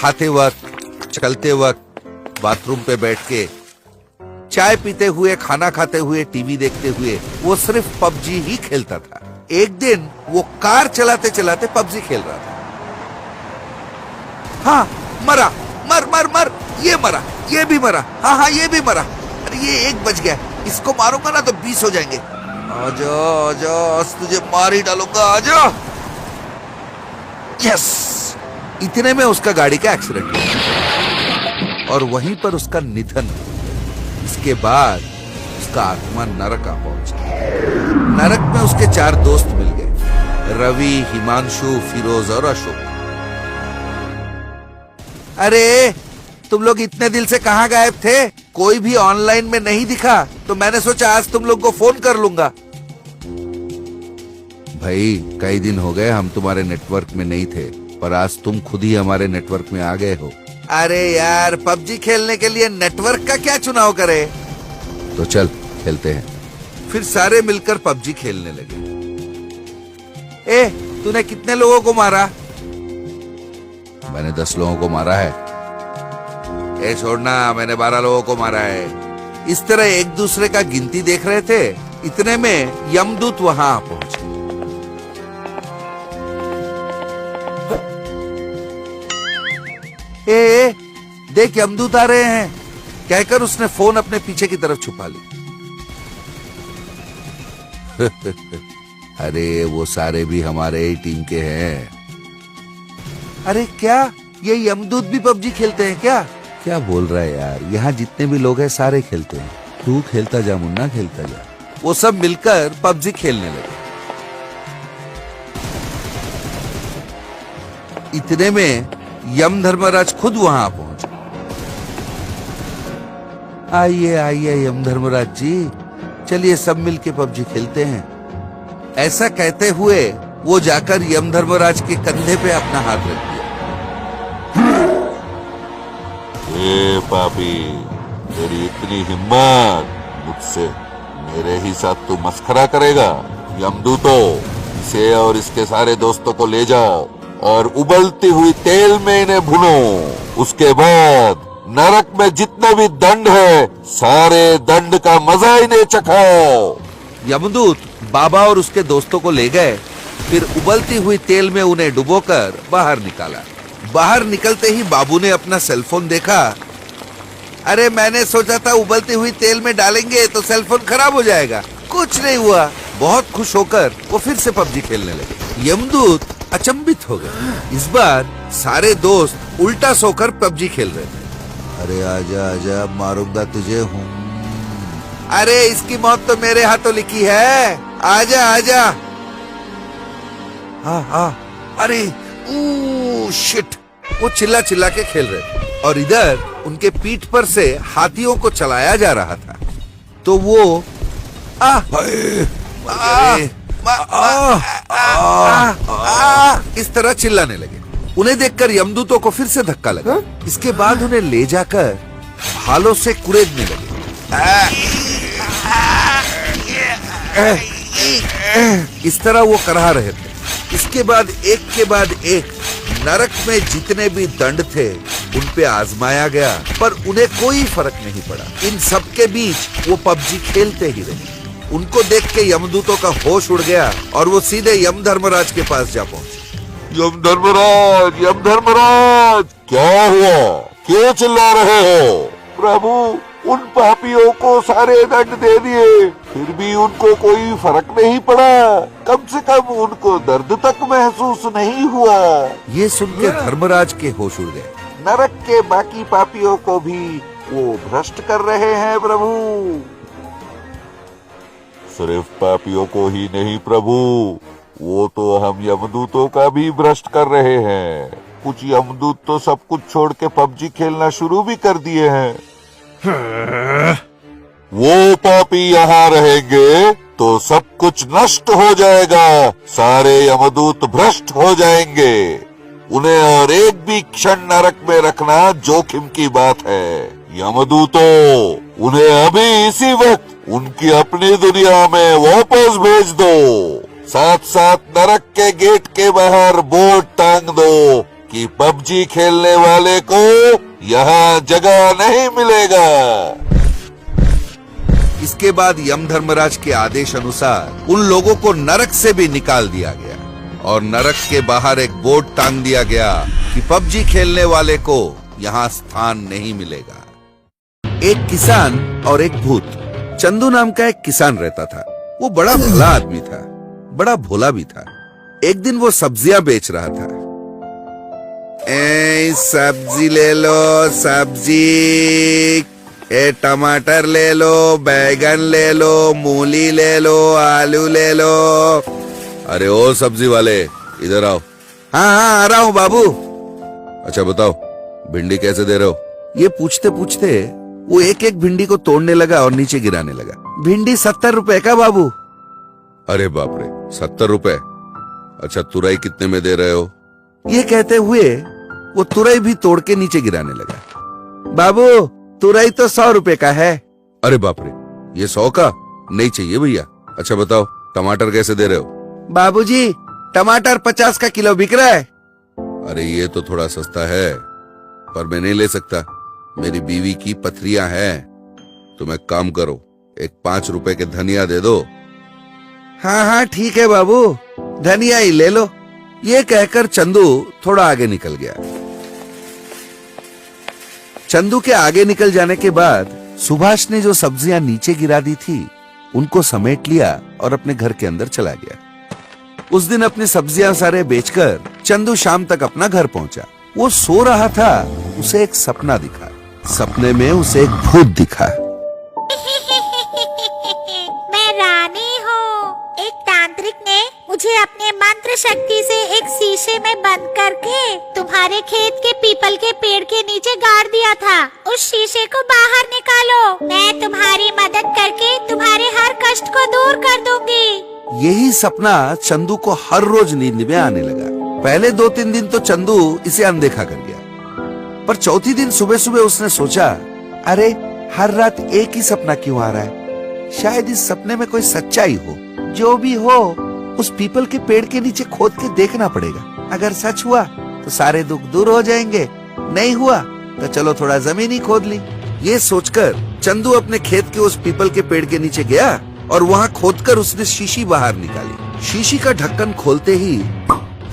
खाते वक्त, चलते वक्त, बाथरूम पे बैठ के, चाय पीते हुए, खाना खाते हुए, टीवी देखते हुए वो सिर्फ पबजी ही खेलता था। एक दिन वो कार चलाते चलाते पबजी खेल रहा था। हाँ, मरा, मर मर मर, ये मरा, ये भी मरा, हाँ हाँ ये भी मरा। अरे ये एक बच गया, इसको मारूंगा ना तो 20 हो जाएंगे। आजा आजा, आज तुझे मार ही डालूंगा, आजा। यस, इतने में उसका गाड़ी का एक्सीडेंट हुआ और वहीं पर उसका निधन हुआ। इसके बाद उसका आत्मा नरक आ पहुंचा। नरक में उसके 4 दोस्त मिल गए, रवि, हिमांशु, फिरोज और अशोक। अरे तुम लोग इतने दिल से कहां गायब थे? कोई भी ऑनलाइन में नहीं दिखा, तो मैंने सोचा आज तुम लोग को फोन कर लूंगा। भाई कई दिन हो गए हम तुम्हारे नेटवर्क में नहीं थे, पर आज तुम खुद ही हमारे नेटवर्क में आ गए हो। अरे यार, पबजी खेलने के लिए नेटवर्क का क्या चुनाव करे? तो चल खेलते हैं। फिर सारे मिलकर पबजी खेलने लगे। ए, तूने कितने लोगों को मारा? मैंने 10 लोगों को मारा है। ए छोड़ना, मैंने 12 लोगों को मारा है। इस तरह एक दूसरे का गिनती देख रहे थे। इतने में यमदूत वहां पहुंचे। ए, देख यमदूत आ रहे हैं, कहकर उसने फोन अपने पीछे की तरफ छुपा ली। अरे वो सारे भी हमारे ही टीम के हैं। अरे क्या, ये यमदूत भी पबजी खेलते हैं क्या? क्या बोल रहा है यार, यहाँ जितने भी लोग हैं सारे खेलते हैं। तू खेलता जा मुन्ना, खेलता जा। वो सब मिलकर पबजी खेलने लगे। इतने में यम धर्मराज खुद वहां पहुंचे। आइए आइए यम धर्मराज जी, चलिए सब मिलके पबजी खेलते हैं। ऐसा कहते हुए वो जाकर यम धर्मराज के कंधे पे अपना हाथ रख दिया। ए पापी, तेरी इतनी हिम्मत, मुझसे मेरे ही साथ तू मस्खरा करेगा? यमदूतो, इसे और इसके सारे दोस्तों को ले जाओ और उबलती हुई तेल में इन्हें भुनो। उसके बाद नरक में जितने भी दंड है, सारे दंड का मजा इन्हें चखाओ। यमदूत बाबा और उसके दोस्तों को ले गए। फिर उबलती हुई तेल में उन्हें डुबोकर बाहर निकाला। बाहर निकलते ही बाबू ने अपना सेलफोन देखा। अरे मैंने सोचा था उबलती हुई तेल में डालेंगे तो सेलफोन खराब हो जाएगा, कुछ नहीं हुआ। बहुत खुश होकर वो फिर से पबजी खेलने लगे। यमदूत अचंभित हो गए। इस बार सारे दोस्त उल्टा सोकर पबजी खेल रहे थे। अरे आजा आजा, मारूंगा तुझे हूँ। अरे इसकी मौत तो मेरे हाथों लिखी है, आजा आजा। हाँ हाँ, अरे शिट, वो चिल्ला चिल्ला के खेल रहे थे और इधर उनके पीठ पर से हाथियों को चलाया जा रहा था। तो वो इस तरह चिल्लाने लगे। उन्हें देखकर यमदूतों को फिर से धक्का लगा। इसके बाद उन्हें ले जाकर भालों से कुरेदने लगे। इस तरह वो करा रहे थे। इसके बाद एक के बाद एक नरक में जितने भी दंड थे उन पे आजमाया गया, पर उन्हें कोई फर्क नहीं पड़ा। इन सब के बीच वो पबजी खेलते ही रहे। उनको देख के यमदूतों का होश उड़ गया और वो सीधे यम धर्मराज के पास जा पहुंचे। यम धर्मराज, यम धर्मराज, क्या हुआ? क्यों चिल्ला रहे हो? प्रभु, उन पापियों को सारे दंड दे दिए, फिर भी उनको कोई फर्क नहीं पड़ा। कम से कम उनको दर्द तक महसूस नहीं हुआ। ये सुन के धर्मराज के होश उड़ गए। नरक के बाकी पापियों को भी वो भ्रष्ट कर रहे हैं प्रभु। सिर्फ पापियों को ही नहीं प्रभु, वो तो हम यमदूतों का भी भ्रष्ट कर रहे हैं। कुछ यमदूत तो सब कुछ छोड़ के पबजी खेलना शुरू भी कर दिए हैं। वो पापी यहाँ रहेंगे तो सब कुछ नष्ट हो जाएगा, सारे यमदूत भ्रष्ट हो जाएंगे। उन्हें और एक भी क्षण नरक में रखना जोखिम की बात है। यमदूतों, उन्हें अभी इसी वक्त उनकी अपनी दुनिया में वापस भेज दो। साथ साथ नरक के गेट के बाहर बोर्ड टांग दो कि पबजी खेलने वाले को यहाँ जगह नहीं मिलेगा। इसके बाद यम धर्मराज के आदेश अनुसार उन लोगों को नरक से भी निकाल दिया गया और नरक के बाहर एक बोर्ड टांग दिया गया कि पबजी खेलने वाले को यहाँ स्थान नहीं मिलेगा। एक किसान और एक भूत। चंदू नाम का एक किसान रहता था। वो बड़ा भला आदमी था, बड़ा भोला भी था। एक दिन वो सब्जियां बेच रहा था। सब्जी ले लो सब्जी, टमाटर ले लो, बैगन ले लो, मूली ले लो, आलू ले लो। अरे ओ सब्जी वाले, इधर आओ। हाँ हाँ आ रहा हूँ बाबू। अच्छा बताओ, भिंडी कैसे दे रहे हो? ये पूछते पूछते वो एक एक भिंडी को तोड़ने लगा और नीचे गिराने लगा। भिंडी 70 रुपए का बाबू। अरे बाप रे, 70 रुपए। अच्छा तुरई कितने में दे रहे हो? ये कहते हुए वो तुरई भी तोड़ के नीचे गिराने लगा। बाबू तुरई तो 100 रुपए का है। अरे बाप रे, ये 100 का नहीं चाहिए भैया। अच्छा बताओ टमाटर कैसे दे रहे हो? बाबूजी टमाटर 50 का किलो बिक रहा है। अरे ये तो थोड़ा सस्ता है, पर मैं नहीं ले सकता, मेरी बीवी की पथरियां हैं। तुम एक काम करो, एक 5 रुपए के धनिया दे दो। हाँ हाँ ठीक है बाबू, धनिया ही ले लो। ये कहकर चंदू थोड़ा आगे निकल गया। चंदू के आगे निकल जाने के बाद सुभाष ने जो सब्जियां नीचे गिरा दी थी उनको समेट लिया और अपने घर के अंदर चला गया। उस दिन अपनी सब्जियां सारे बेचकर चंदू शाम तक अपना घर पहुंचा। वो सो रहा था, उसे एक सपना दिखा। सपने में उसे एक भूत दिखा। मैं रानी हूँ। एक तांत्रिक ने मुझे अपने मंत्र शक्ति से एक शीशे में बंद करके तुम्हारे खेत के पीपल के पेड़ के नीचे गाड़ दिया था। उस शीशे को बाहर निकालो, मैं तुम्हारी मदद करके तुम्हारे हर कष्ट को दूर कर दूंगी। यही सपना चंदू को हर रोज नींद में आने लगा। पहले 2-3 दिन तो चंदू इसे अनदेखा कर गया, पर चौथी दिन सुबह सुबह उसने सोचा, अरे हर रात एक ही सपना क्यों आ रहा है? शायद इस सपने में कोई सच्चाई हो। जो भी हो उस पीपल के पेड़ के नीचे खोद के देखना पड़ेगा। अगर सच हुआ तो सारे दुख दूर हो जाएंगे, नहीं हुआ तो चलो थोड़ा जमीन ही खोद ली। ये सोचकर चंदू अपने खेत के उस पीपल के पेड़ के नीचे गया और वहाँ खोदकर उसने शीशी बाहर निकाली। शीशी का ढक्कन खोलते ही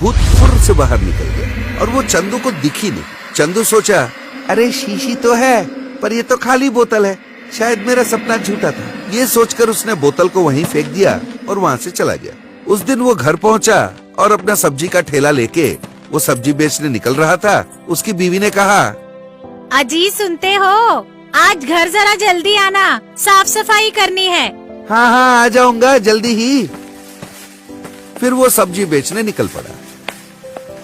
भूत फुर से बाहर निकल गया और वो चंदू को दिखी नहीं। चंदू सोचा, अरे शीशी तो है पर ये तो खाली बोतल है, शायद मेरा सपना झूठा था। ये सोचकर उसने बोतल को वहीं फेंक दिया और वहाँ से चला गया। उस दिन वो घर पहुँचा और अपना सब्जी का ठेला लेके वो सब्जी बेचने निकल रहा था। उसकी बीवी ने कहा, अजी सुनते हो, आज घर जरा जल्दी आना, साफ सफाई करनी है। हाँ हाँ आ जाऊंगा जल्दी ही। फिर वो सब्जी बेचने निकल पड़ा।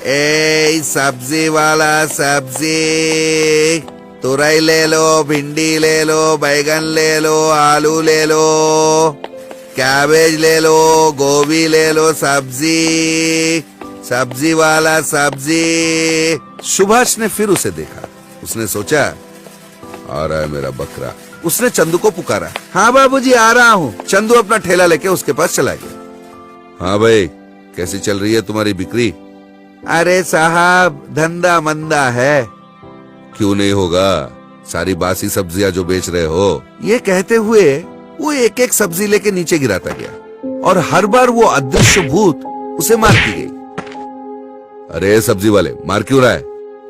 ए सब्जी वाला सब्जी, तुरई ले लो, भिंडी ले लो, बैगन ले लो, आलू ले लो, कैबेज ले लो, गोभी ले लो, सब्जी, सब्जी वाला सब्जी। सुभाष ने फिर उसे देखा। उसने सोचा, आ रहा है मेरा बकरा। उसने चंदू को पुकारा। हाँ बाबूजी आ रहा हूँ। चंदू अपना ठेला लेके उसके पास चला गया। हाँ भाई कैसी चल रही है तुम्हारी बिक्री? अरे साहब धंधा मंदा है। क्यों नहीं होगा, सारी बासी सब्जियां जो बेच रहे हो। ये कहते हुए वो एक एक सब्जी लेके नीचे गिराता गया और हर बार वो अदृश्य भूत उसे मारती गई। अरे सब्जी वाले मार क्यों रहा है?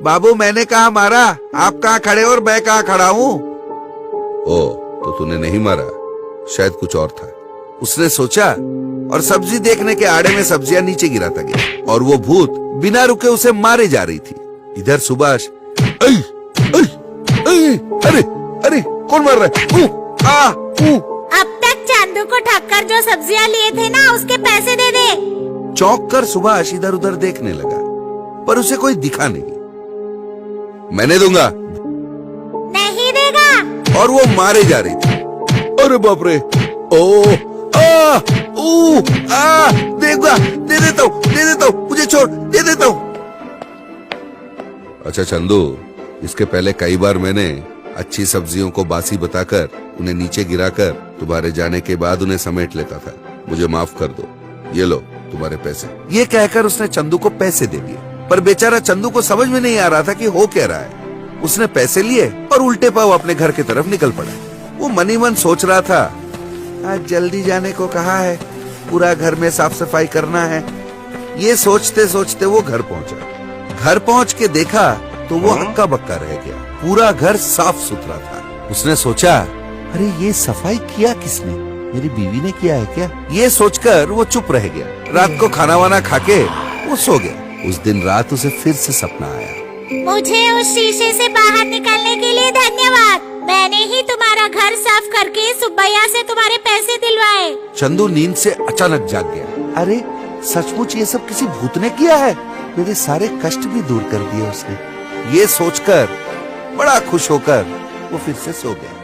बाबू मैंने कहा मारा, आप कहाँ खड़े और मैं कहाँ खड़ा हूँ? ओ तो तूने नहीं मारा, शायद कुछ और था। उसने सोचा और सब्जी देखने के आड़े में सब्जियां नीचे गिराता गया और वो भूत बिना रुके उसे मारे जा रही थी। इधर सुभाष, अरे अरे कौन मार रहा है? अब तक चंदू को ठक्कर जो सब्जियां लिए थे ना, उसके पैसे दे दे। चौंक कर सुभाष इधर उधर देखने लगा पर उसे कोई दिखा नहीं। मैंने दूंगा। नहीं देगा। और वो मारे जा रही थी। अरे बाप रे, ओ आ ऊ आ देगा, दे देता हूँ, मुझे छोड़, दे देता हूँ। अच्छा चंदू, इसके पहले कई बार मैंने अच्छी सब्जियों को बासी बताकर उन्हें नीचे गिराकर तुम्हारे जाने के बाद उन्हें समेट लेता था। मुझे माफ कर दो, ये लो तुम्हारे पैसे। ये कहकर उसने चंदू को पैसे दे दिए। पर बेचारा चंदू को समझ में नहीं आ रहा था कि हो क्या रहा है। उसने पैसे लिए और उल्टे पांव अपने घर की तरफ निकल पड़ा। वो मन ही मन सोच रहा था, आज जल्दी जाने को कहा है, पूरा घर में साफ सफाई करना है। ये सोचते सोचते वो घर पहुंचा। घर पहुंच के देखा तो वो हक्का बक्का रह गया। पूरा घर साफ सुथरा था। उसने सोचा, अरे ये सफाई किया किसने? मेरी बीवी ने किया है क्या? ये सोचकर वो चुप रह गया। रात को खाना वाना खाके वो सो गया। उस दिन रात उसे फिर से सपना आया। मुझे उस शीशे से बाहर निकलने के लिए धन्यवाद। मैंने ही तुम्हारा घर साफ करके सुब्बैया से तुम्हारे पैसे दिलवाए। चंदू नींद से अचानक जाग गया। अरे सचमुच ये सब किसी भूत ने किया है। मेरे सारे कष्ट भी दूर कर दिए उसने। ये सोचकर बड़ा खुश होकर वो फिर से सो गया।